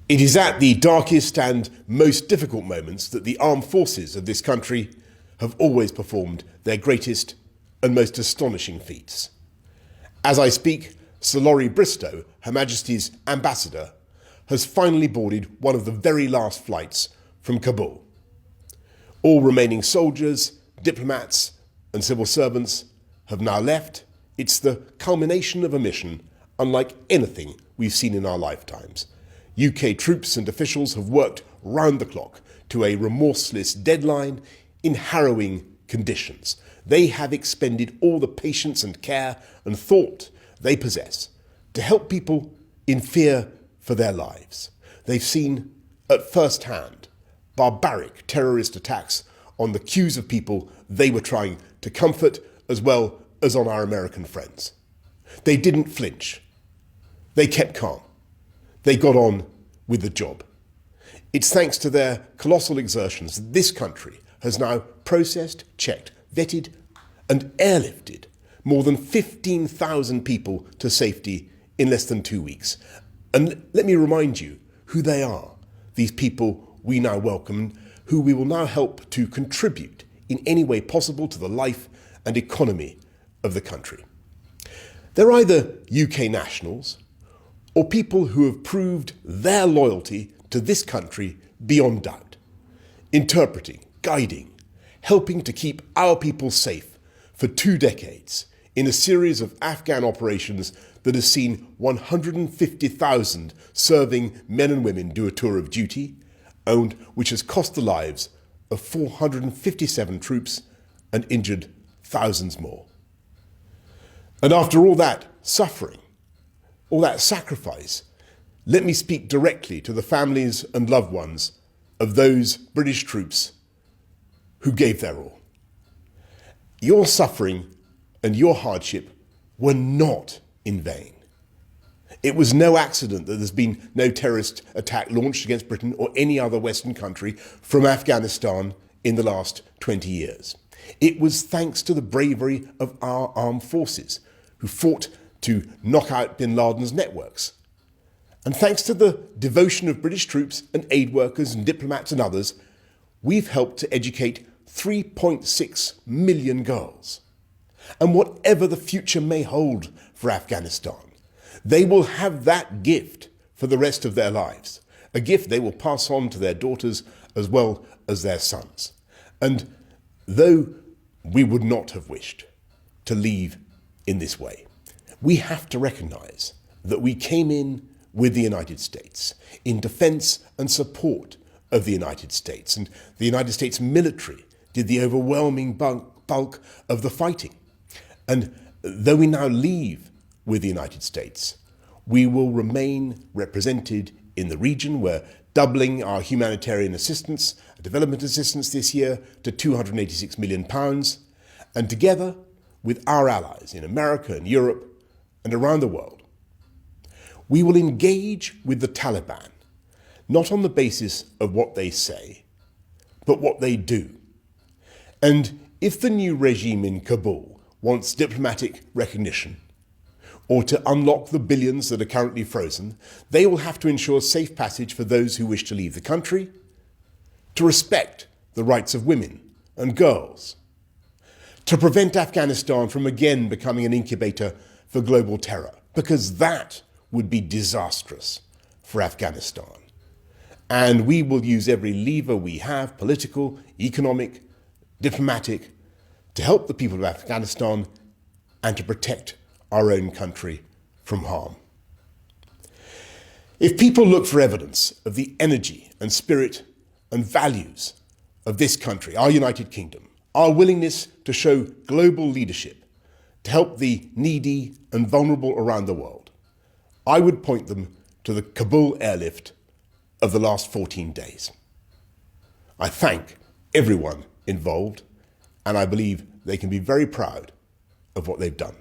It is at the darkest and most difficult moments that the armed forces of this country have always performed their greatest and most astonishing feats. As I speak, Sir Laurie Bristow, Her Majesty's ambassador, has finally boarded one of the very last flights from Kabul. All remaining soldiers, diplomats and civil servants have now left. It's the culmination of a mission unlike anything we've seen in our lifetimes. UK troops and officials have worked round the clock to a remorseless deadline in harrowing conditions. They have expended all the patience and care and thought they possess to help people in fear for their lives. They've seen at first hand barbaric terrorist attacks on the queues of people they were trying to comfort, as well as on our American friends. They didn't flinch. They kept calm. They got on with the job. It's thanks to their colossal exertions that this country has now processed, checked, vetted and airlifted more than 15,000 people to safety in less than 2 weeks. And let me remind you who they are, these people we now welcome, who we will now help to contribute in any way possible to the life and economy of the country. They're either UK nationals or people who have proved their loyalty to this country beyond doubt, interpreting, guiding, helping to keep our people safe for 2 decades in a series of Afghan operations that has seen 150,000 serving men and women do a tour of duty, and which has cost the lives of 457 troops and injured thousands more. And after all that suffering, all that sacrifice, let me speak directly to the families and loved ones of those British troops who gave their all. Your suffering and your hardship were not in vain. It was no accident that there's been no terrorist attack launched against Britain or any other Western country from Afghanistan in the last 20 years. It was thanks to the bravery of our armed forces who fought to knock out bin Laden's networks. And thanks to the devotion of British troops and aid workers and diplomats and others, we've helped to educate 3.6 million girls. And whatever the future may hold for Afghanistan, they will have that gift for the rest of their lives, a gift they will pass on to their daughters as well as their sons. And though we would not have wished to leave in this way, we have to recognise that we came in with the United States in defence and support of the United States, and the United States military did the overwhelming bulk of the fighting. And though we now leave with the United States, we will remain represented in the region. We're doubling our humanitarian assistance, development assistance this year to £286 million. And together with our allies in America and Europe and around the world, we will engage with the Taliban, not on the basis of what they say, but what they do. And if the new regime in Kabul wants diplomatic recognition, or to unlock the billions that are currently frozen, they will have to ensure safe passage for those who wish to leave the country, to respect the rights of women and girls, to prevent Afghanistan from again becoming an incubator for global terror, because that would be disastrous for Afghanistan. And we will use every lever we have, political, economic, diplomatic, to help the people of Afghanistan and to protect our own country from harm. If people look for evidence of the energy and spirit and values of this country, our United Kingdom, our willingness to show global leadership to help the needy and vulnerable around the world, I would point them to the Kabul airlift of the last 14 days. I thank everyone involved, and I believe they can be very proud of what they've done.